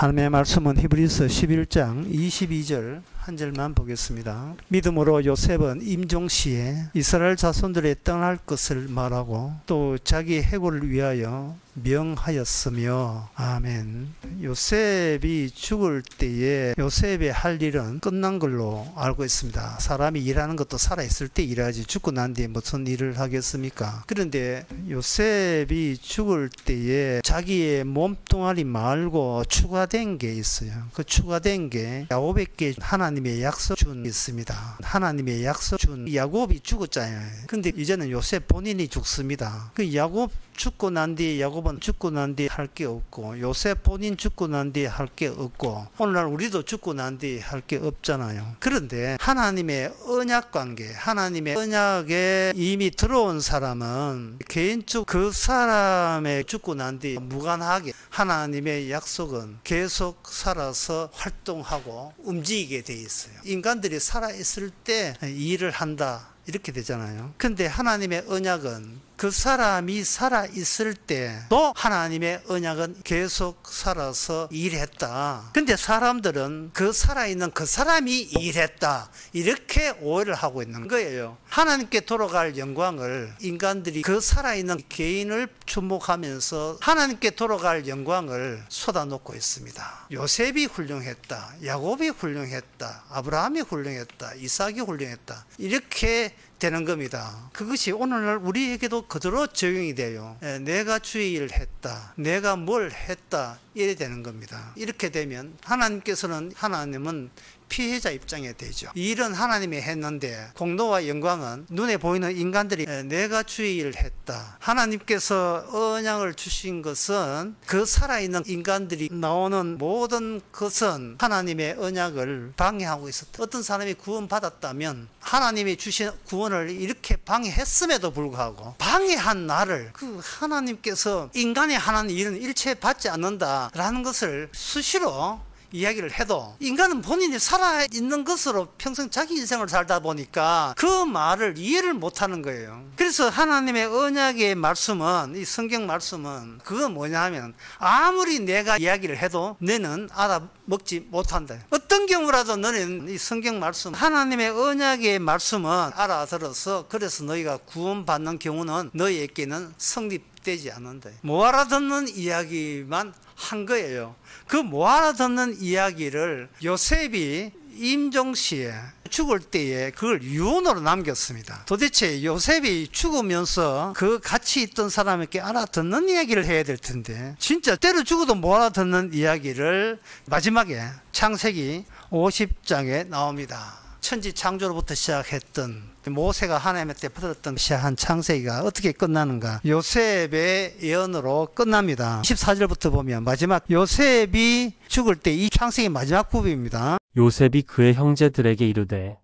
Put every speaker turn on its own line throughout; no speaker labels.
하나님의 말씀은 히브리서 11장 22절 한 절만 보겠습니다. 믿음으로 요셉은 임종시에 이스라엘 자손들의 떠날 것을 말하고 또 자기 해고를 위하여 명하였으며. 아멘. 요셉이 죽을 때에 요셉의 할 일은 끝난 걸로 알고 있습니다. 사람이 일하는 것도 살아있을 때 일하지 죽고 난 뒤에 무슨 일을 하겠습니까? 그런데 요셉이 죽을 때에 자기의 몸뚱아리 말고 추가된 게 있어요. 그 추가된 게 야곱에게 하나님의 약속 준 있습니다. 하나님의 약속 준 야곱이 죽었잖아요. 근데 이제는 요셉 본인이 죽습니다. 그 야곱 죽고 난 뒤에 야곱은 죽고 난 뒤에 할 게 없고 요셉 본인 죽고 난 뒤에 할 게 없고 오늘날 우리도 죽고 난 뒤에 할 게 없잖아요. 그런데 하나님의 언약 관계, 하나님의 언약에 이미 들어온 사람은 개인적 그 사람의 죽고 난 뒤에 무관하게 하나님의 약속은 계속 살아서 활동하고 움직이게 돼 있어요. 인간들이 살아있을 때 일을 한다 이렇게 되잖아요. 근데 하나님의 언약은 그 사람이 살아있을 때도 하나님의 언약은 계속 살아서 일했다. 근데 사람들은 그 살아있는 그 사람이 일했다 이렇게 오해를 하고 있는 거예요. 하나님께 돌아갈 영광을 인간들이 그 살아있는 개인을 주목하면서 하나님께 돌아갈 영광을 쏟아놓고 있습니다. 요셉이 훌륭했다, 야곱이 훌륭했다, 아브라함이 훌륭했다, 이삭이 훌륭했다 이렇게 되는 겁니다. 그것이 오늘날 우리에게도 그대로 적용이 돼요. 내가 주의 일을 했다, 내가 뭘 했다 이래 되는 겁니다. 이렇게 되면 하나님은 피해자 입장에 되죠. 이 일은 하나님이 했는데 공로와 영광은 눈에 보이는 인간들이 내가 주의 일을 했다. 하나님께서 언약을 주신 것은 그 살아있는 인간들이 나오는 모든 것은 하나님의 언약을 방해하고 있었다. 어떤 사람이 구원받았다면 하나님이 주신 구원을 이렇게 방해했음에도 불구하고 방해한 나를 그 하나님께서 인간이 하는 일은 일체 받지 않는다라는 것을 수시로 이야기를 해도 인간은 본인이 살아있는 것으로 평생 자기 인생을 살다 보니까 그 말을 이해를 못하는 거예요. 그래서 하나님의 언약의 말씀은, 이 성경 말씀은 그건 뭐냐 하면 아무리 내가 이야기를 해도 너는 알아먹지 못한다. 어떤 경우라도 너는 이 성경 말씀, 하나님의 언약의 말씀은 알아들어서 그래서 너희가 구원받는 경우는 너희에게는 성립되지 않는다. 못 알아듣는 이야기만 한 거예요. 그 못 알아듣는 이야기를 요셉이 임종시에 죽을 때에 그걸 유언으로 남겼습니다. 도대체 요셉이 죽으면서 그 같이 있던 사람에게 알아듣는 이야기를 해야 될 텐데 진짜 때려 죽어도 못 알아듣는 이야기를 마지막에 창세기 50장에 나옵니다. 천지 창조로부터 시작했던 모세가 하나님한테 받았던 시작한 창세기가 어떻게 끝나는가? 요셉의 예언으로 끝납니다. 14절부터 보면 마지막 요셉이 죽을 때 이 창세기 마지막 부분입니다.
요셉이 그의 형제들에게 이르되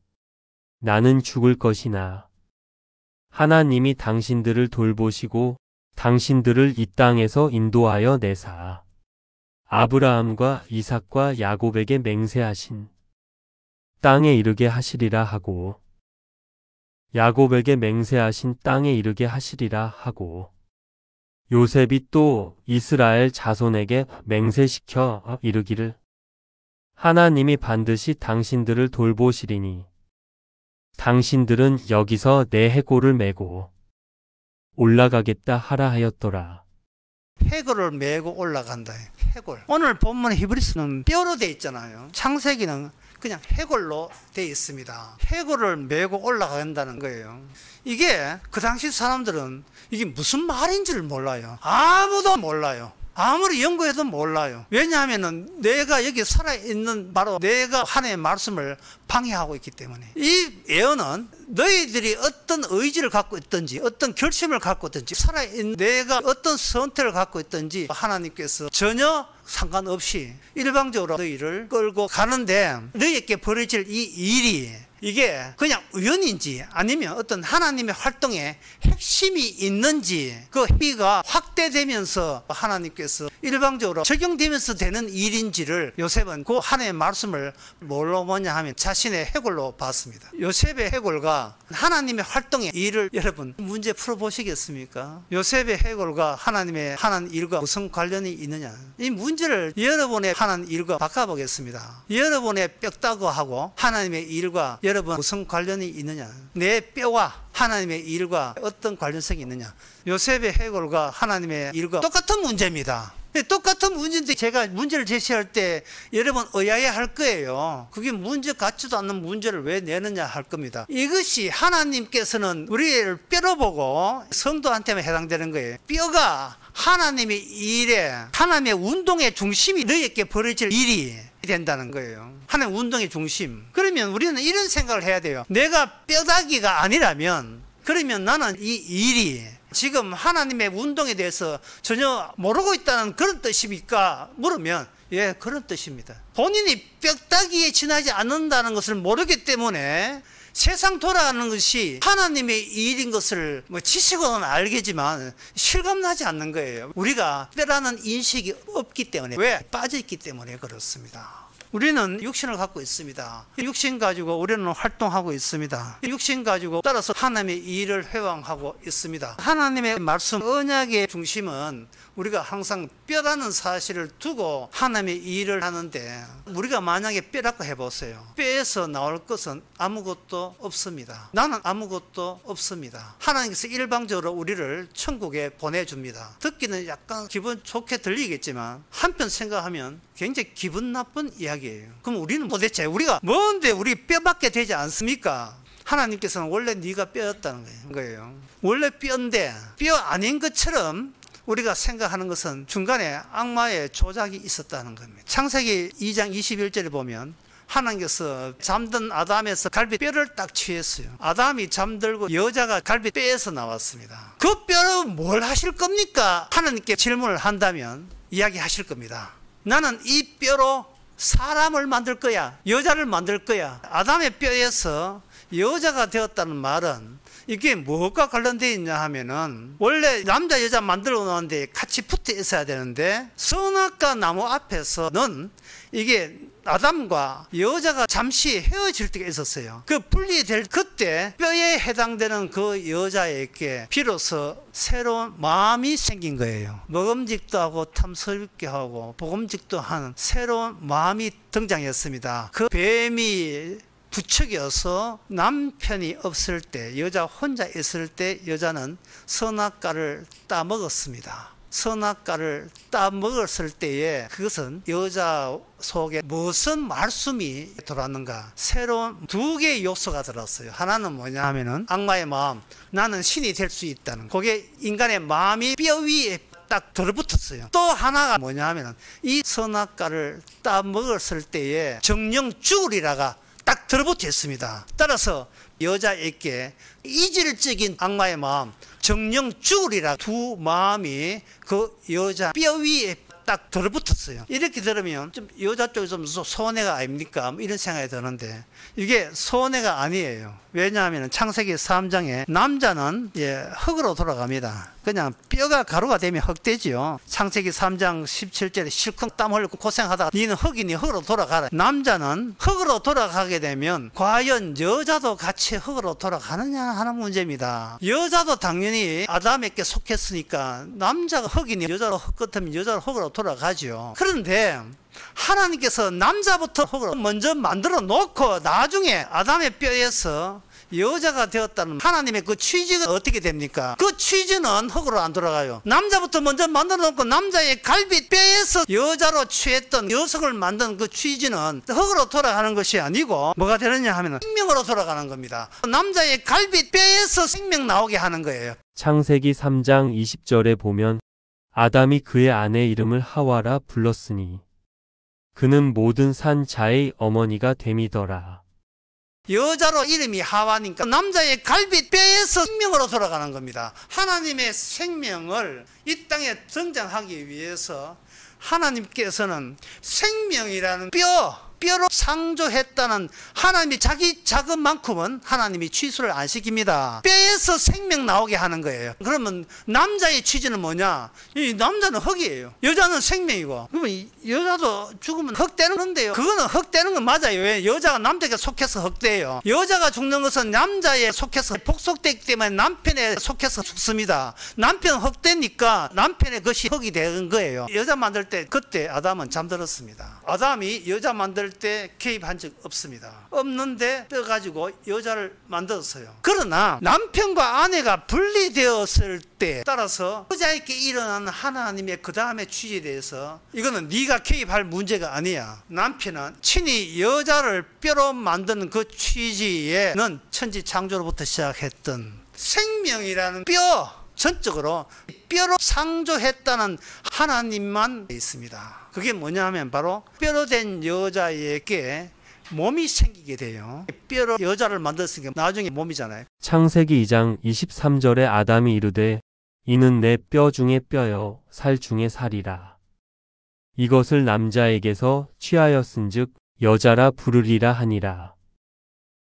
나는 죽을 것이나 하나님이 당신들을 돌보시고 당신들을 이 땅에서 인도하여 내사 아브라함과 이삭과 야곱에게 맹세하신 땅에 이르게 하시리라 하고 야곱에게 맹세하신 땅에 이르게 하시리라 하고 요셉이 또 이스라엘 자손에게 맹세시켜 이르기를 하나님이 반드시 당신들을 돌보시리니 당신들은 여기서 내 해골을 메고 올라가겠다 하라 하였더라.
해골을 메고 올라간다. 해골. 오늘 본문 히브리서는 뼈로 돼 있잖아요. 창세기는 그냥 해골로 되어 있습니다. 해골을 메고 올라간다는 거예요. 이게 그 당시 사람들은 이게 무슨 말인지를 몰라요. 아무도 몰라요. 아무리 연구해도 몰라요. 왜냐하면 내가 여기 살아있는 바로 내가 하나님의 말씀을 방해하고 있기 때문에. 이 예언은 너희들이 어떤 의지를 갖고 있든지 어떤 결심을 갖고 있든지 살아있는 내가 어떤 선택을 갖고 있든지 하나님께서 전혀 상관없이 일방적으로 너희를 끌고 가는데 너희에게 벌어질 이 일이 이게 그냥 우연인지 아니면 어떤 하나님의 활동에 핵심이 있는지 그 행위가 확대되면서 하나님께서 일방적으로 적용되면서 되는 일인지를 요셉은 그 하나님의 말씀을 뭘로 보냐 하면 자신의 해골로 봤습니다. 요셉의 해골과 하나님의 활동의 일을 여러분 문제 풀어보시겠습니까? 요셉의 해골과 하나님의 하는 일과 무슨 관련이 있느냐? 이 문제 문제를 여러분의 하는 일과 바꿔보겠습니다. 여러분의 뼈다구하고 하나님의 일과 여러분 무슨 관련이 있느냐? 내 뼈와 하나님의 일과 어떤 관련성이 있느냐? 요셉의 해골과 하나님의 일과 똑같은 문제입니다. 똑같은 문제인데 제가 문제를 제시할 때 여러분 의아해할 거예요. 그게 문제 같지도 않는 문제를 왜 내느냐 할 겁니다. 이것이 하나님께서는 우리를 뼈로 보고 성도한테만 해당되는 거예요. 뼈가 하나님의 일에, 하나님의 운동의 중심이 너희에게 벌어질 일이 된다는 거예요. 하나님 운동의 중심. 그러면 우리는 이런 생각을 해야 돼요. 내가 뼈다귀가 아니라면 그러면 나는 이 일이 지금 하나님의 운동에 대해서 전혀 모르고 있다는 그런 뜻입니까? 물으면 예, 그런 뜻입니다. 본인이 뼈다귀에 지나지 않는다는 것을 모르기 때문에 세상 돌아가는 것이 하나님의 일인 것을 지식으로는 알겠지만 실감나지 않는 거예요. 우리가 뼈라는 인식이 없기 때문에, 왜? 빠져있기 때문에 그렇습니다. 우리는 육신을 갖고 있습니다. 육신 가지고 우리는 활동하고 있습니다. 육신 가지고 따라서 하나님의 일을 회방하고 있습니다. 하나님의 말씀, 언약의 중심은 우리가 항상 뼈라는 사실을 두고 하나님의 일을 하는데, 우리가 만약에 뼈라고 해보세요. 뼈에서 나올 것은 아무것도 없습니다. 나는 아무것도 없습니다. 하나님께서 일방적으로 우리를 천국에 보내줍니다. 듣기는 약간 기분 좋게 들리겠지만 한편 생각하면 굉장히 기분 나쁜 이야기예요. 그럼 우리는 도대체 우리가 뭔데 우리 뼈밖에 되지 않습니까? 하나님께서는 원래 네가 뼈였다는 거예요. 원래 뼈인데 뼈 아닌 것처럼 우리가 생각하는 것은 중간에 악마의 조작이 있었다는 겁니다. 창세기 2장 21절에 보면 하나님께서 잠든 아담에서 갈비뼈를 딱 취했어요. 아담이 잠들고 여자가 갈비뼈에서 나왔습니다. 그 뼈로 뭘 하실 겁니까? 하나님께 질문을 한다면 이야기하실 겁니다. 나는 이 뼈로 사람을 만들 거야. 여자를 만들 거야. 아담의 뼈에서 여자가 되었다는 말은 이게 뭐가 관련되어 있냐 하면은, 원래 남자 여자 만들어 놓았는데 같이 붙어 있어야 되는데 선악과 나무 앞에서는 이게 아담과 여자가 잠시 헤어질 때가 있었어요. 그 분리될 그때 뼈에 해당되는 그 여자에게 비로소 새로운 마음이 생긴 거예요. 먹음직도 하고 탐스럽게 하고 복음직도 하는 새로운 마음이 등장했습니다. 그 뱀이 부척여서 남편이 없을 때, 여자 혼자 있을 때 여자는 선악과를 따먹었습니다. 선악과를 따먹었을 때에 그것은 여자 속에 무슨 말씀이 들어왔는가? 새로운 두 개의 요소가 들었어요. 하나는 뭐냐 하면은 악마의 마음, 나는 신이 될 수 있다는, 그게 인간의 마음이 뼈 위에 딱 들어붙었어요. 또 하나가 뭐냐 하면은 이 선악과를 따먹었을 때에 정령 죽으리라가 딱 들어붙어 있습니다. 따라서 여자에게 이질적인 악마의 마음, 정령 죽으리라 두 마음이 그 여자 뼈 위에 딱 들어붙었어요. 이렇게 들으면 좀 여자 쪽이 좀 손해가 아닙니까? 이런 생각이 드는데 이게 손해가 아니에요. 왜냐하면 창세기 3장에 남자는 흙으로 돌아갑니다. 그냥 뼈가 가루가 되면 흙 되지요. 창세기 3장 17절에 실컷 땀 흘리고 고생하다가 니는 흙이니 흙으로 돌아가라. 남자는 흙으로 돌아가게 되면 과연 여자도 같이 흙으로 돌아가느냐 하는 문제입니다. 여자도 당연히 아담에게 속했으니까 남자가 흙이니 여자로 흙 같으면 여자로 흙으로 돌아가죠. 그런데 하나님께서 남자부터 흙으로 먼저 만들어 놓고 나중에 아담의 뼈에서 여자가 되었다는 하나님의 그 취지가 어떻게 됩니까? 그 취지는 흙으로 안 돌아가요. 남자부터 먼저 만들어 놓고 남자의 갈비뼈에서 여자로 취했던 여성을 만든 그 취지는 흙으로 돌아가는 것이 아니고 뭐가 되느냐 하면 생명으로 돌아가는 겁니다. 남자의 갈비뼈에서 생명 나오게 하는 거예요.
창세기 3장 20절에 보면 아담이 그의 아내 이름을 하와라 불렀으니 그는 모든 산 자의 어머니가 됨이더라.
여자로 이름이 하와니까 남자의 갈비뼈에서 생명으로 돌아가는 겁니다. 하나님의 생명을 이 땅에 등장하기 위해서 하나님께서는 생명이라는 뼈, 뼈로 창조했다는 하나님이 자기 자금만큼은 하나님이 취수를 안 시킵니다. 뼈에서 생명 나오게 하는 거예요. 그러면 남자의 취지는 뭐냐? 이 남자는 흙이에요. 여자는 생명이고. 그러면 이 여자도 죽으면 흙되는데요. 그거는 흙되는 건 맞아요. 왜? 여자가 남자에게 속해서 흙돼요. 여자가 죽는 것은 남자에 속해서 복속되기 때문에 남편에 속해서 죽습니다. 남편 흙되니까 남편의 것이 흙이 되는 거예요. 여자 만들 때 그때 아담은 잠들었습니다. 아담이 여자 만들 때 개입한 적 없습니다. 없는데 떠가지고 여자를 만들었어요. 그러나 남편과 아내가 분리되었을 때 따라서 여자에게 일어나는 하나님의 그 다음의 취지에 대해서 이거는 네가 개입할 문제가 아니야. 남편은 친히 여자를 뼈로 만드는 그 취지에는 천지 창조로부터 시작했던 생명이라는 뼈 전적으로 뼈로 창조했다는 하나님만 있습니다. 그게 뭐냐 하면 바로 뼈로 된 여자에게 몸이 생기게 돼요. 뼈로 여자를 만들었으니까 나중에 몸이잖아요.
창세기 2장 23절에 아담이 이르되 이는 내 뼈 중에 뼈요 살 중에 살이라. 이것을 남자에게서 취하였은즉 여자라 부르리라 하니라.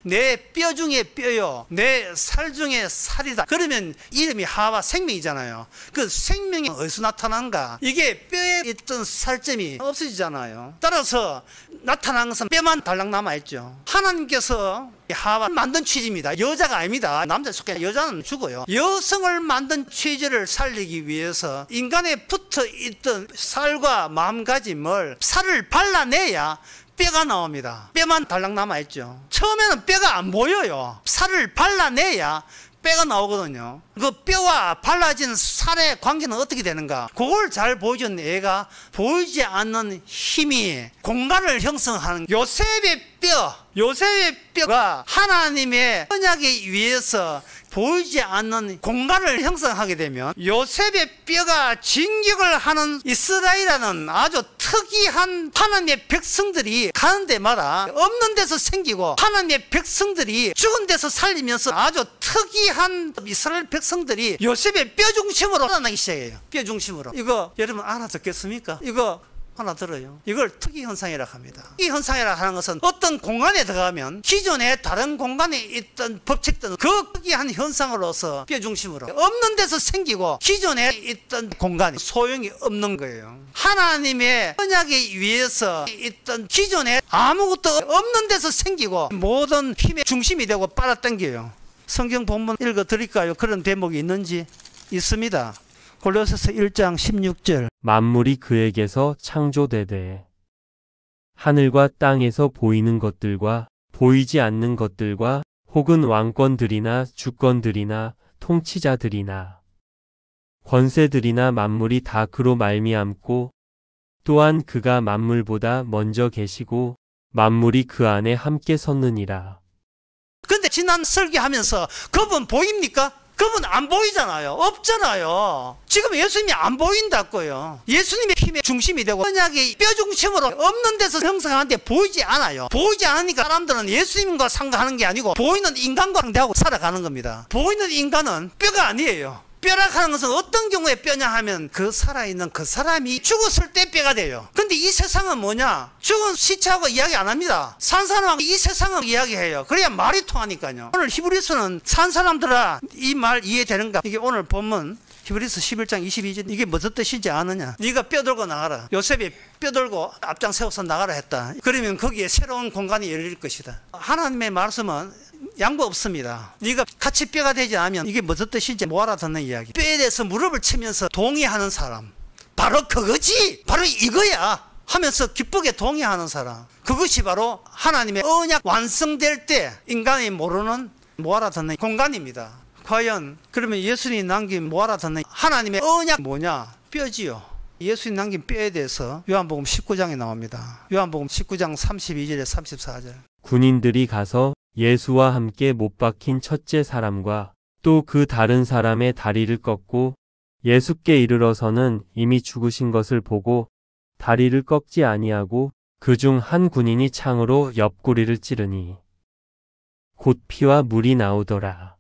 내 뼈 중에 뼈요 내 살 중에 살이다. 그러면 이름이 하와 생명이잖아요. 그 생명이 어디서 나타난가? 이게 뼈에 있던 살점이 없어지잖아요. 따라서 나타난 것은 뼈만 달랑 남아있죠. 하나님께서 하와 만든 취지입니다. 여자가 아닙니다. 남자 속해 여자는 죽어요. 여성을 만든 취지를 살리기 위해서 인간에 붙어있던 살과 마음가짐을 살을 발라내야 뼈가 나옵니다. 뼈만 달랑 남아있죠. 처음에는 뼈가 안 보여요. 살을 발라내야 뼈가 나오거든요. 그 뼈와 발라진 살의 관계는 어떻게 되는가? 그걸 잘 보여준 애가 보이지 않는 힘이 공간을 형성하는 요셉의 뼈가 하나님의 언약에 의해서 보이지 않는 공간을 형성하게 되면 요셉의 뼈가 진격을 하는 이스라엘이라는 아주 특이한 하나님의 백성들이 가는 데마다 없는 데서 생기고 하나님의 백성들이 죽은 데서 살리면서 아주 특이한 이스라엘 백성들이 요셉의 뼈 중심으로 살아나기 시작해요. 뼈 중심으로. 이거 여러분 알아듣겠습니까? 이거 하나 들어요. 이걸 특이 현상이라고 합니다. 이 현상이라고 하는 것은 어떤 공간에 들어가면 기존에 다른 공간에 있던 법칙들은 그 특이한 현상으로서 뼈 중심으로 없는 데서 생기고 기존에 있던 공간이 소용이 없는 거예요. 하나님의 언약에 의해서 있던 기존에 아무것도 없는 데서 생기고 모든 힘의 중심이 되고 빨아당겨요. 성경 본문 읽어 드릴까요? 그런 대목이 있는지? 있습니다. 골로새서 1장 16절.
만물이 그에게서 창조되되 하늘과 땅에서 보이는 것들과 보이지 않는 것들과 혹은 왕권들이나 주권들이나 통치자들이나 권세들이나 만물이 다 그로 말미암고 또한 그가 만물보다 먼저 계시고 만물이 그 안에 함께 섰느니라.
근데 지난 설교하면서 그분 보입니까? 그분 안 보이잖아요. 없잖아요. 지금 예수님이 안 보인다고요. 예수님의 힘의 중심이 되고 언약의 뼈 중심으로 없는 데서 형성하는데 보이지 않아요. 보이지 않으니까 사람들은 예수님과 상대하는 게 아니고 보이는 인간과 상대하고 살아가는 겁니다. 보이는 인간은 뼈가 아니에요. 뼈라고 하는 것은 어떤 경우에 뼈냐 하면 그 살아있는 그 사람이 죽었을 때 뼈가 돼요. 근데 이 세상은 뭐냐? 죽은 시체하고 이야기 안 합니다. 산 사람하고 이 세상을 이야기해요. 그래야 말이 통하니까요. 오늘 히브리서는 산 사람들아 이 말 이해되는가? 이게 오늘 본문 히브리서 11장 22절 이게 무슨 뜻이지 아느냐? 네가 뼈 들고 나가라. 요셉이 뼈 들고 앞장 세워서 나가라 했다. 그러면 거기에 새로운 공간이 열릴 것이다. 하나님의 말씀은 양보 없습니다. 네가 같이 뼈가 되지 않으면 이게 무슨 뜻인지 못 알아듣는 이야기. 뼈에 대해서 무릎을 치면서 동의하는 사람 바로 그거지, 바로 이거야 하면서 기쁘게 동의하는 사람, 그것이 바로 하나님의 언약 완성될 때 인간이 모르는 못 알아듣는 공간입니다. 과연 그러면 예수님이 남긴 못 알아듣는 하나님의 언약 뭐냐? 뼈지요. 예수님 남긴 뼈에 대해서 요한복음 19장에 나옵니다. 요한복음 19장 32절에 34절.
군인들이 가서 예수와 함께 못 박힌 첫째 사람과 또 그 다른 사람의 다리를 꺾고 예수께 이르러서는 이미 죽으신 것을 보고 다리를 꺾지 아니하고 그중 한 군인이 창으로 옆구리를 찌르니 곧 피와 물이 나오더라.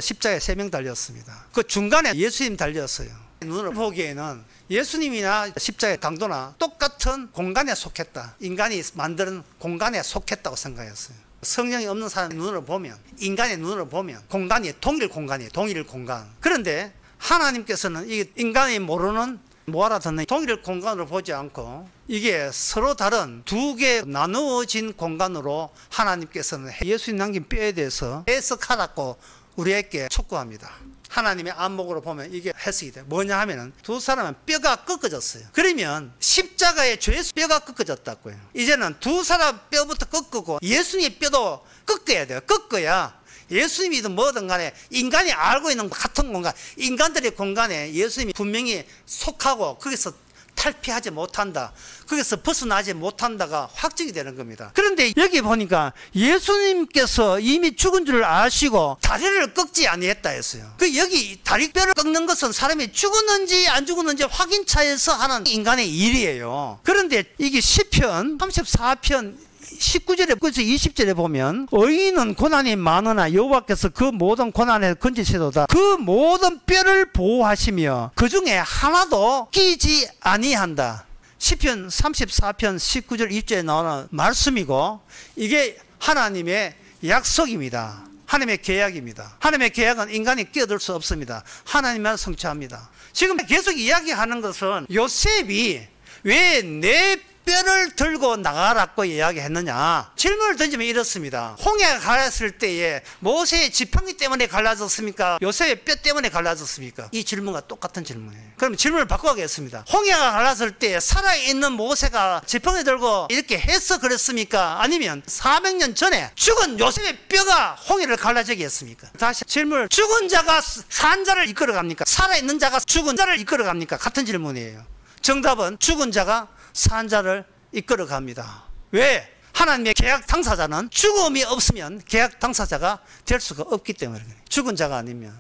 십자가에 3명 달렸습니다. 그 중간에 예수님 달렸어요. 눈을 보기에는 예수님이나 십자가의 강도나 똑같은 똑같은 공간에 속했다. 인간이 만드는 공간에 속했다고 생각했어요. 성령이 없는 사람의 눈으로 보면, 인간의 눈으로 보면 공간이 동일 공간이에요. 동일 공간. 그런데 하나님께서는 이 인간이 모르는 못 알아듣는 동일 공간으로 보지 않고 이게 서로 다른 두 개 나누어진 공간으로 하나님께서는 예수님 남긴 뼈에 대해서 해석하라고 우리에게 촉구합니다. 하나님의 안목으로 보면 이게 해석이 돼요. 뭐냐 하면은 두 사람은 뼈가 꺾어졌어요. 그러면 십자가의 죄에서 뼈가 꺾어졌다고요. 이제는 두 사람 뼈부터 꺾고 예수님의 뼈도 꺾어야 돼요. 꺾어야 예수님이든 뭐든 간에 인간이 알고 있는 같은 공간, 인간들의 공간에 예수님이 분명히 속하고 거기서 탈피하지 못한다, 거기서 벗어나지 못한다가 확정이 되는 겁니다. 그런데 여기 보니까 예수님께서 이미 죽은 줄 아시고 다리를 꺾지 아니했다 했어요. 그 여기 다리뼈를 꺾는 것은 사람이 죽었는지 안 죽었는지 확인차에서 하는 인간의 일이에요. 그런데 이게 시편 34편 19절에 그래서 20절에 보면 의인은 고난이 많으나 여호와께서 그 모든 고난에 건지시도다. 그 모든 뼈를 보호하시며 그 중에 하나도 끼지 아니한다. 시편 34편 19절 20절에 나오는 말씀이고 이게 하나님의 약속입니다. 하나님의 계약입니다. 하나님의 계약은 인간이 끼어들 수 없습니다. 하나님만 성취합니다. 지금 계속 이야기하는 것은 요셉이 왜 내 뼈를 들고 나가라고 이야기했느냐. 질문을 던지면 이렇습니다. 홍해가 갈랐을 때에 모세의 지팡이 때문에 갈라졌습니까? 요셉의 뼈 때문에 갈라졌습니까? 이 질문과 똑같은 질문이에요. 그럼 질문을 바꿔가겠습니다. 홍해가 갈랐을 때 살아있는 모세가 지팡이 들고 이렇게 해서 그랬습니까? 아니면 400년 전에 죽은 요셉의 뼈가 홍해를 갈라지게 했습니까? 다시 질문을, 죽은 자가 산 자를 이끌어갑니까? 살아있는 자가 죽은 자를 이끌어갑니까? 같은 질문이에요. 정답은 죽은 자가 산 자를 이끌어 갑니다. 왜? 하나님의 계약 당사자는 죽음이 없으면 계약 당사자가 될 수가 없기 때문에 죽은 자가 아니면.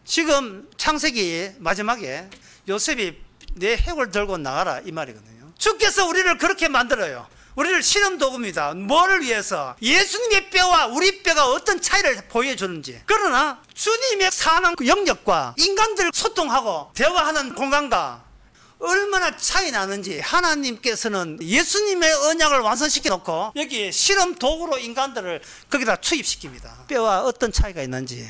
지금 창세기 마지막에 요셉이 내 해골 들고 나가라 이 말이거든요. 주께서 우리를 그렇게 만들어요. 우리를 실험 도구입니다. 뭐를 위해서? 예수님의 뼈와 우리 뼈가 어떤 차이를 보여주는지. 그러나 주님의 사는 영역과 인간들 소통하고 대화하는 공간과 얼마나 차이 나는지 하나님께서는 예수님의 언약을 완성시켜 놓고 여기 실험 도구로 인간들을 거기다 투입시킵니다. 뼈와 어떤 차이가 있는지.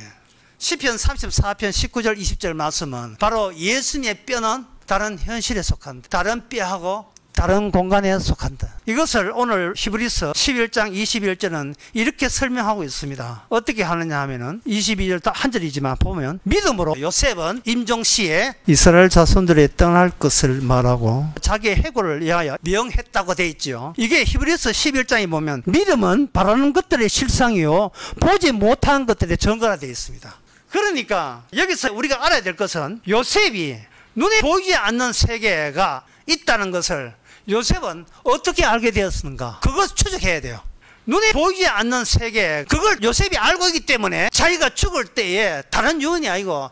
시편 34편 19절 20절 말씀은 바로 예수님의 뼈는 다른 현실에 속한다. 다른 뼈하고 다른 공간에 속한다. 이것을 오늘 히브리서 11장 21절은 이렇게 설명하고 있습니다. 어떻게 하느냐 하면은 22절 한 절이지만 보면 믿음으로 요셉은 임종시에 이스라엘 자손들이 떠날 것을 말하고 자기의 해골을 위하여 명했다고 되어 있죠. 이게 히브리서 11장에 보면 믿음은 바라는 것들의 실상이요 보지 못한 것들의 증거가 되어 있습니다. 그러니까 여기서 우리가 알아야 될 것은 요셉이 눈에 보이지 않는 세계가 있다는 것을 요셉은 어떻게 알게 되었는가? 그걸 추적해야 돼요. 눈에 보이지 않는 세계, 그걸 요셉이 알고 있기 때문에 자기가 죽을 때에 다른 유언이 아니고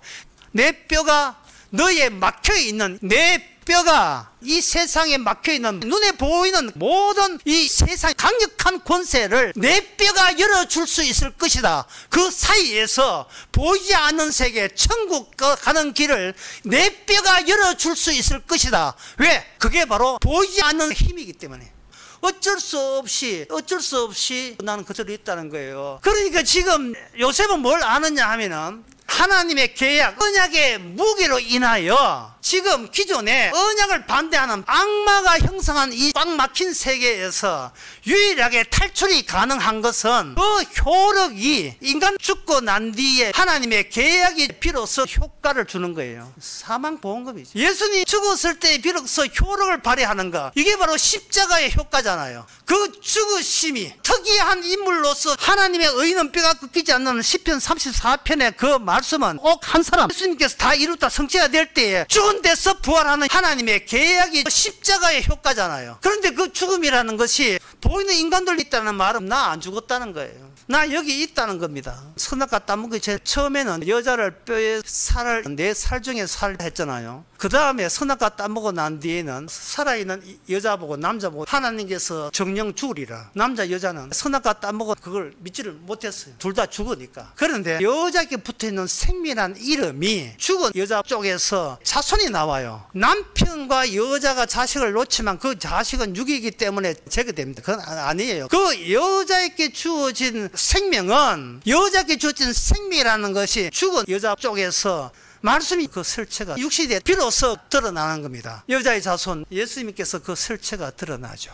내 뼈가 너에 막혀있는, 내 뼈가 이 세상에 막혀있는 눈에 보이는 모든 이 세상 강력한 권세를 내 뼈가 열어줄 수 있을 것이다. 그 사이에서 보이지 않는 세계 천국 가는 길을 내 뼈가 열어줄 수 있을 것이다. 왜? 그게 바로 보이지 않는 힘이기 때문에 어쩔 수 없이 나는 그대로 있다는 거예요. 그러니까 지금 요셉은 뭘 아느냐 하면은 하나님의 계약, 언약의 무게로 인하여 지금 기존에 언약을 반대하는 악마가 형성한 이 꽉 막힌 세계에서 유일하게 탈출이 가능한 것은 그 효력이 인간 죽고 난 뒤에 하나님의 계약이 비로소 효과를 주는 거예요. 사망보험금이죠. 예수님 죽었을 때 비로소 효력을 발휘하는 것, 이게 바로 십자가의 효과잖아요. 그 죽으심이 특이한 인물로서 하나님의 의는 뼈가 꺾이지 않는 시편 34편의 그 말씀은 꼭 한 사람, 예수님께서 다 이루다 성취가 될 때에 죽은 데서 부활하는 하나님의 계약이 십자가의 효과잖아요. 그런데 그 죽음이라는 것이 보이는 인간들 있다는 말은 나 안 죽었다는 거예요. 나 여기 있다는 겁니다. 선악과 따먹기 전에 처음에는 여자를 뼈에 살을 내 살 중에 살 했잖아요. 그 다음에 선악과 따먹고 난 뒤에는 살아있는 여자 보고 남자 보고 하나님께서 정령 죽으리라. 남자 여자는 선악과 따먹고 그걸 믿지를 못했어요. 둘 다 죽으니까. 그런데 여자에게 붙어있는 생명이라는 이름이 죽은 여자 쪽에서 자손이 나와요. 남편과 여자가 자식을 놓지만 그 자식은 육이기 때문에 제거됩니다. 그건 아니에요. 그 여자에게 주어진 생명은 여자에게 주어진 생명이라는 것이 죽은 여자 쪽에서 말씀이 그 설체가 육신에 비로소 드러나는 겁니다. 여자의 자손 예수님께서 그 설체가 드러나죠.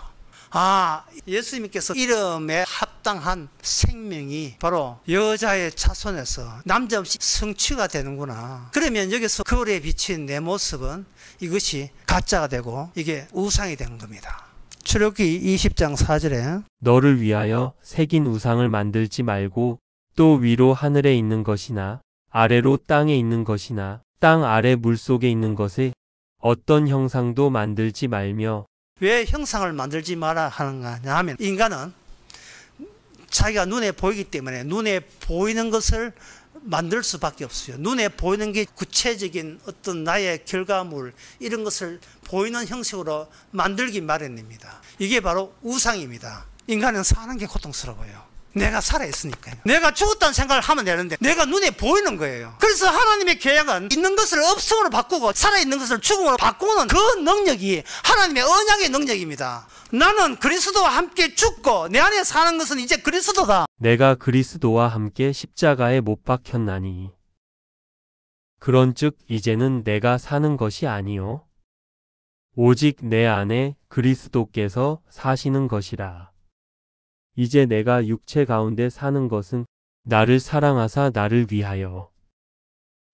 아, 예수님께서 이름에 합당한 생명이 바로 여자의 자손에서 남자 없이 성취가 되는구나. 그러면 여기서 거울에 비친 내 모습은 이것이 가짜가 되고 이게 우상이 되는 겁니다. 출애굽기 20장 4절에
너를 위하여 새긴 우상을 만들지 말고 또 위로 하늘에 있는 것이나 아래로 땅에 있는 것이나 땅 아래 물속에 있는 것에 어떤 형상도 만들지 말며.
왜 형상을 만들지 마라 하는가 하면 인간은 자기가 눈에 보이기 때문에 눈에 보이는 것을 만들 수밖에 없어요. 눈에 보이는 게 구체적인 어떤 나의 결과물 이런 것을 보이는 형식으로 만들기 마련입니다. 이게 바로 우상입니다. 인간은 사는 게 고통스러워요. 내가 살아있으니까요. 내가 죽었다는 생각을 하면 되는데 내가 눈에 보이는 거예요. 그래서 하나님의 계약은 있는 것을 없음으로 바꾸고 살아있는 것을 죽음으로 바꾸는 그 능력이 하나님의 언약의 능력입니다. 나는 그리스도와 함께 죽고 내 안에 사는 것은 이제 그리스도다.
내가 그리스도와 함께 십자가에 못 박혔나니 그런즉 이제는 내가 사는 것이 아니요 오직 내 안에 그리스도께서 사시는 것이라. 이제 내가 육체 가운데 사는 것은 나를 사랑하사 나를 위하여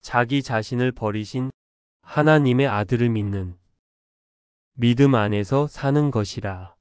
자기 자신을 버리신 하나님의 아들을 믿는 믿음 안에서 사는 것이라.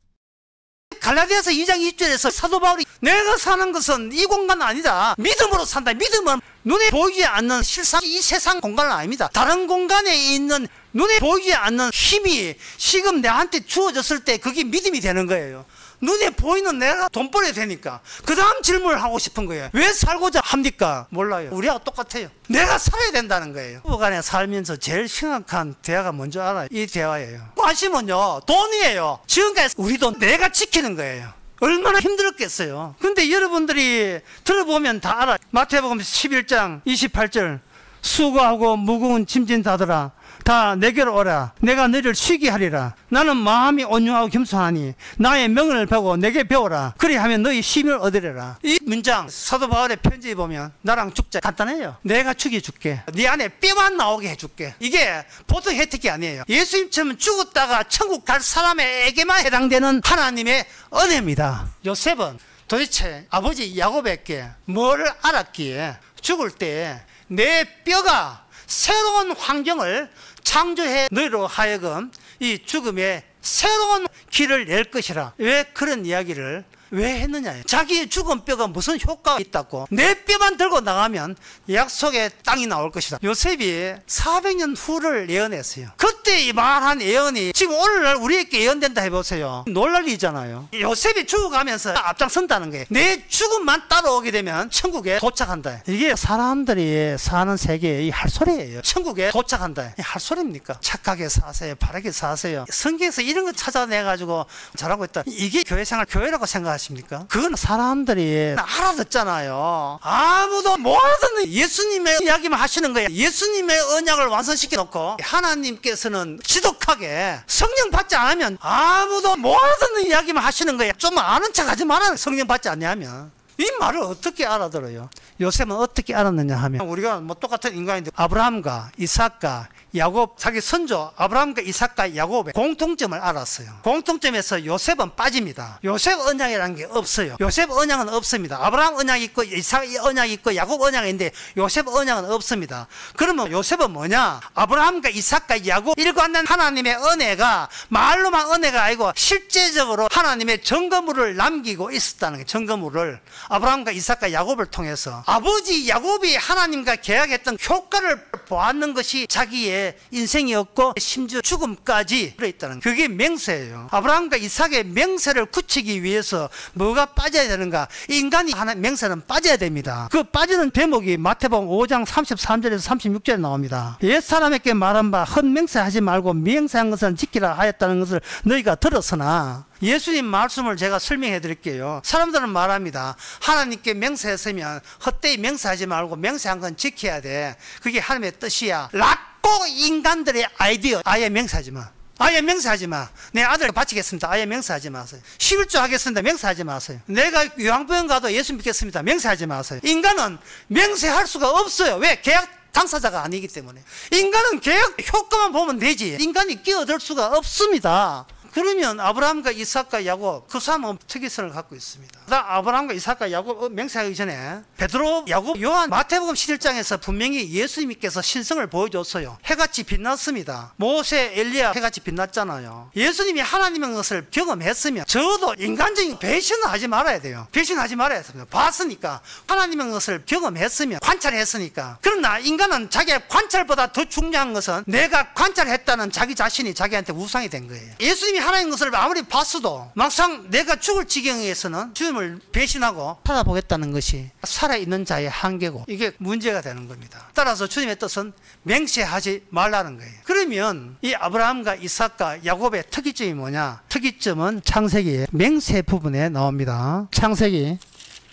갈라디아서 2장 2절에서 사도 바울이 내가 사는 것은 이 공간은 아니다. 믿음으로 산다. 믿음은 눈에 보이지 않는 실상 이 세상 공간은 아닙니다. 다른 공간에 있는 눈에 보이지 않는 힘이 지금 내한테 주어졌을 때 그게 믿음이 되는 거예요. 눈에 보이는 내가 돈 벌어야 되니까 그 다음 질문을 하고 싶은 거예요. 왜 살고자 합니까? 몰라요. 우리하고 똑같아요. 내가 살아야 된다는 거예요. 부부간에 살면서 제일 심각한 대화가 뭔지 알아요? 이 대화예요. 관심은요 돈이에요. 지금까지 우리 돈 내가 지키는 거예요. 얼마나 힘들었겠어요. 근데 여러분들이 들어보면 다 알아요. 마태복음 11장 28절 수고하고 무거운 짐진 자들아 다 내게로 오라. 내가 너희를 쉬게 하리라. 나는 마음이 온유하고 겸손하니 나의 명을 배우고 내게 배워라. 그리하면 너희 쉼을 얻으리라. 이 문장 사도 바울의 편지에 보면 나랑 죽자 간단해요. 내가 죽여줄게. 네 안에 뼈만 나오게 해줄게. 이게 보통 혜택이 아니에요. 예수님처럼 죽었다가 천국 갈 사람에게만 해당되는 하나님의 은혜입니다. 요셉은 도대체 아버지 야곱에게 뭘 알았기에 죽을 때 내 뼈가 새로운 환경을 창조해 너희로 하여금 이 죽음의 새로운 길을 낼 것이라. 왜 그런 이야기를 왜 했느냐. 자기의 죽은 뼈가 무슨 효과가 있다고. 내 뼈만 들고 나가면 약속의 땅이 나올 것이다. 요셉이 400년 후를 예언했어요. 그때 이 말한 예언이 지금 오늘날 우리에게 예언된다 해보세요. 놀랄 일이잖아요. 요셉이 죽어가면서 앞장선다는 거예요. 내 죽음만 따라오게 되면 천국에 도착한다. 이게 사람들이 사는 세계의 할소리예요. 천국에 도착한다. 할소리입니까? 착하게 사세요. 바르게 사세요. 성경에서 이런 거 찾아내가지고 잘하고 있다. 이게 교회생활 교회라고 생각하십니까? 그건 사람들이 알아듣잖아요. 아무도 못 알아듣는 예수님의 이야기만 하시는 거예요. 예수님의 언약을 완성시켜 놓고 하나님께서는 지독하게 성령 받지 않으면 아무도 못 알아듣는 이야기만 하시는 거예요. 좀 아는 척 하지 마라. 성령 받지 않냐면. 이 말을 어떻게 알아들어요? 요셉은 어떻게 알았느냐 하면 우리가 뭐 똑같은 인간인데 아브라함과 이삭과 야곱 자기 선조 아브라함과 이삭과 야곱의 공통점을 알았어요. 공통점에서 요셉은 빠집니다. 요셉 언약이라는 게 없어요. 요셉 언약은 없습니다. 아브라함 언약이 있고 이삭 언약이 있고 야곱 언약이 있는데 요셉 언약은 없습니다. 그러면 요셉은 뭐냐? 아브라함과 이삭과 야곱 일관된 하나님의 은혜가 말로만 은혜가 아니고 실제적으로 하나님의 증거물을 남기고 있었다는 거예요. 증거물을 아브라함과 이삭과 야곱을 통해서 아버지 야곱이 하나님과 계약했던 효과를 보았는 것이 자기의 자기의 인생이 없고 심지어 죽음까지 들어있다는 그게 맹세예요. 아브라함과 이삭의 맹세를 굳히기 위해서 뭐가 빠져야 되는가? 인간이 하나 맹세는 빠져야 됩니다. 그 빠지는 대목이 마태복음 5장 33절에서 36절에 나옵니다. 옛사람에게 말한 바 헛맹세하지 말고 맹세한 것은 지키라 하였다는 것을 너희가 들었으나, 예수님 말씀을 제가 설명해 드릴게요. 사람들은 말합니다. 하나님께 맹세했으면 헛되이 맹세하지 말고 맹세한 건 지켜야 돼. 그게 하나님의 뜻이야 라고 인간들의 아이디어. 아예 맹세하지 마. 아예 맹세하지 마. 내 아들 바치겠습니다. 아예 맹세하지 마세요. 11조 하겠습니다. 맹세하지 마세요. 내가 요양병원 가도 예수 믿겠습니다. 맹세하지 마세요. 인간은 맹세할 수가 없어요. 왜? 계약 당사자가 아니기 때문에. 인간은 계약 효과만 보면 되지 인간이 끼어들 수가 없습니다. 그러면 아브라함과 이삭과 야곱, 그 사람은 특이성을 갖고 있습니다. 아브라함과 이삭과 야곱 맹세하기 전에 베드로, 야곱, 요한, 마태복음 11장에서 분명히 예수님께서 신성을 보여줬어요. 해같이 빛났습니다. 모세, 엘리야 해같이 빛났잖아요. 예수님이 하나님의 것을 경험했으면 저도 인간적인 배신을 하지 말아야 돼요. 배신하지 말아야 됩니다. 봤으니까. 하나님의 것을 경험했으면, 관찰했으니까. 그러나 인간은 자기의 관찰보다 더 중요한 것은 내가 관찰했다는 자기 자신이 자기한테 우상이 된 거예요. 예수님이 하나님 것을 아무리 봤어도 막상 내가 죽을 지경에서는 주님을 배신하고 찾아보겠다는 것이 살아있는 자의 한계고, 이게 문제가 되는 겁니다. 따라서 주님의 뜻은 맹세하지 말라는 거예요. 그러면 이 아브라함과 이삭과 야곱의 특이점이 뭐냐? 특이점은 창세기의 맹세 부분에 나옵니다. 창세기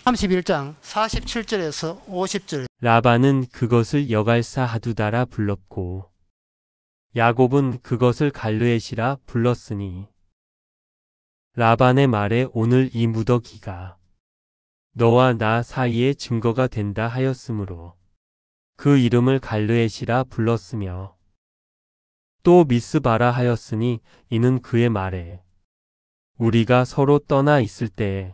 31장 47절에서 50절.
라반은 그것을 여갈사 하두다라 불렀고 야곱은 그것을 갈르엣이라 불렀으니, 라반의 말에 오늘 이 무더기가 너와 나 사이에 증거가 된다 하였으므로 그 이름을 갈르엣이라 불렀으며, 또 미스바라 하였으니 이는 그의 말에 우리가 서로 떠나 있을 때에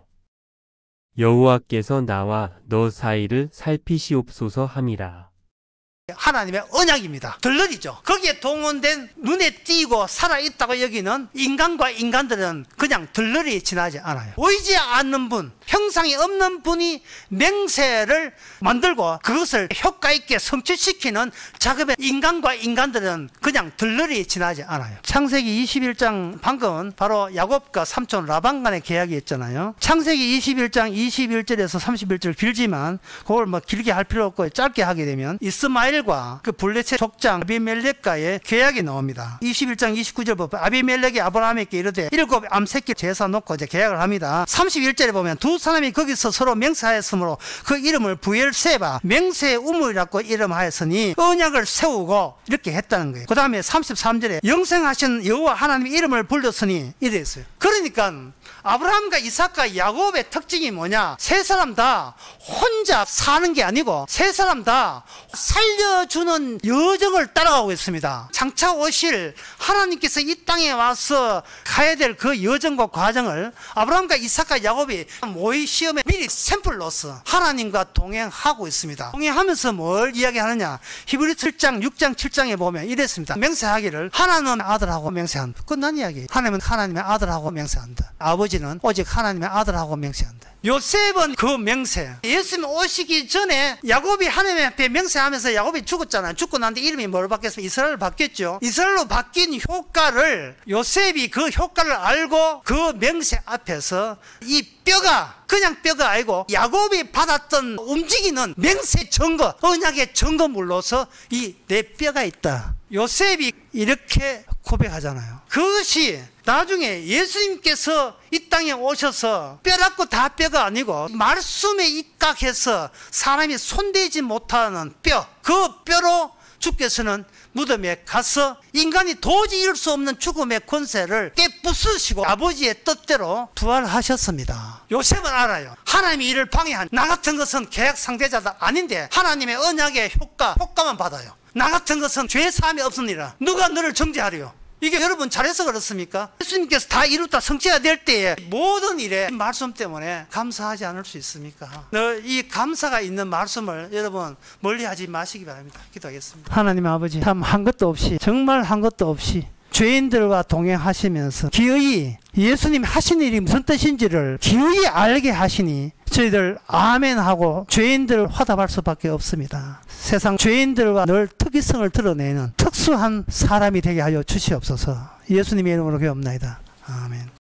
여호와께서 나와 너 사이를 살피시옵소서 함이라.
하나님의 언약입니다. 들러리죠. 거기에 동원된 눈에 띄고 살아있다고 여기는 인간과 인간들은 그냥 들러리에 지나지 않아요. 보이지 않는 분, 형상이 없는 분이 맹세를 만들고 그것을 효과 있게 성취시키는 작업에 인간과 인간들은 그냥 들러리에 지나지 않아요. 창세기 21장 방금은 바로 야곱과 삼촌 라반 간의 계약이 있잖아요. 창세기 21장 21절에서 31절 길지만 그걸 뭐 길게 할 필요 없고 짧게 하게 되면 이스마엘과 그 블레셋 족장 아비멜렉과의 계약이 나옵니다. 21장 29절 보면 아비멜렉이 아브라함에게 이르되 7 암새끼 제사 놓고 이제 계약을 합니다. 31절에 보면 두 사람이 거기서 서로 맹세하였으므로 그 이름을 부엘세바 맹세의 우물이라고 이름하였으니 언약을 세우고 이렇게 했다는 거예요. 그 다음에 33절에 영생하신 여호와 하나님의 이름을 불렀으니 이래 있어요. 그러니까 아브라함과 이삭과 야곱의 특징이 뭐냐? 세 사람 다 혼자 사는 게 아니고 세 사람 다 살려주는 여정을 따라가고 있습니다. 장차 오실 하나님께서 이 땅에 와서 가야 될 그 여정과 과정을 아브라함과 이삭과 야곱이 모의 시험에 미리 샘플로서 하나님과 동행하고 있습니다. 동행하면서 뭘 이야기하느냐? 히브리서 7장 6장 7장에 보면 이랬습니다. 맹세하기를 하나님은 아들하고 맹세한다. 끝난 이야기. 하나님은 하나님의 아들하고 맹세한다. 아버지는 오직 하나님의 아들하고 맹세한다. 요셉은 그 맹세, 예수님 오시기 전에 야곱이 하나님 앞에 맹세하면서 야곱이 죽었잖아요. 죽고 난데 이름이 뭘 바뀌었습니까? 이스라엘로 바뀌었죠. 이스라엘로 바뀐 효과를 요셉이 그 효과를 알고 그 맹세 앞에서 이 뼈가 그냥 뼈가 아니고 야곱이 받았던 움직이는 맹세 증거, 언약의 증거물로서 이 내 뼈가 있다. 요셉이 이렇게 고백하잖아요. 그것이 나중에 예수님께서 이 땅에 오셔서 뼈라고 다 뼈가 아니고 말씀에 입각해서 사람이 손대지 못하는 뼈, 그 뼈로 주께서는 무덤에 가서 인간이 도저히 이룰 수 없는 죽음의 권세를 깨부수시고 아버지의 뜻대로 부활하셨습니다. 요셉은 알아요. 하나님이 이를 방해한 나 같은 것은 계약 상대자다 아닌데 하나님의 언약의 효과만 받아요. 나 같은 것은 죄 사함이 없으니라. 누가 너를 정죄하리요? 이게 여러분 잘해서 그렇습니까? 예수님께서 다 이루다 성취가 될 때에 모든 일에 말씀 때문에 감사하지 않을 수 있습니까? 이 감사가 있는 말씀을 여러분 멀리하지 마시기 바랍니다. 기도하겠습니다. 하나님 아버지, 참 한 것도 없이, 정말 한 것도 없이 죄인들과 동행하시면서 기어이 예수님 하신 일이 무슨 뜻인지를 기어이 알게 하시니 저희들 아멘하고 죄인들을 화답할 수밖에 없습니다. 세상 죄인들과 늘 특이성을 드러내는 특수한 사람이 되게 하여 주시옵소서. 예수님의 이름으로 기도합나이다. 아멘.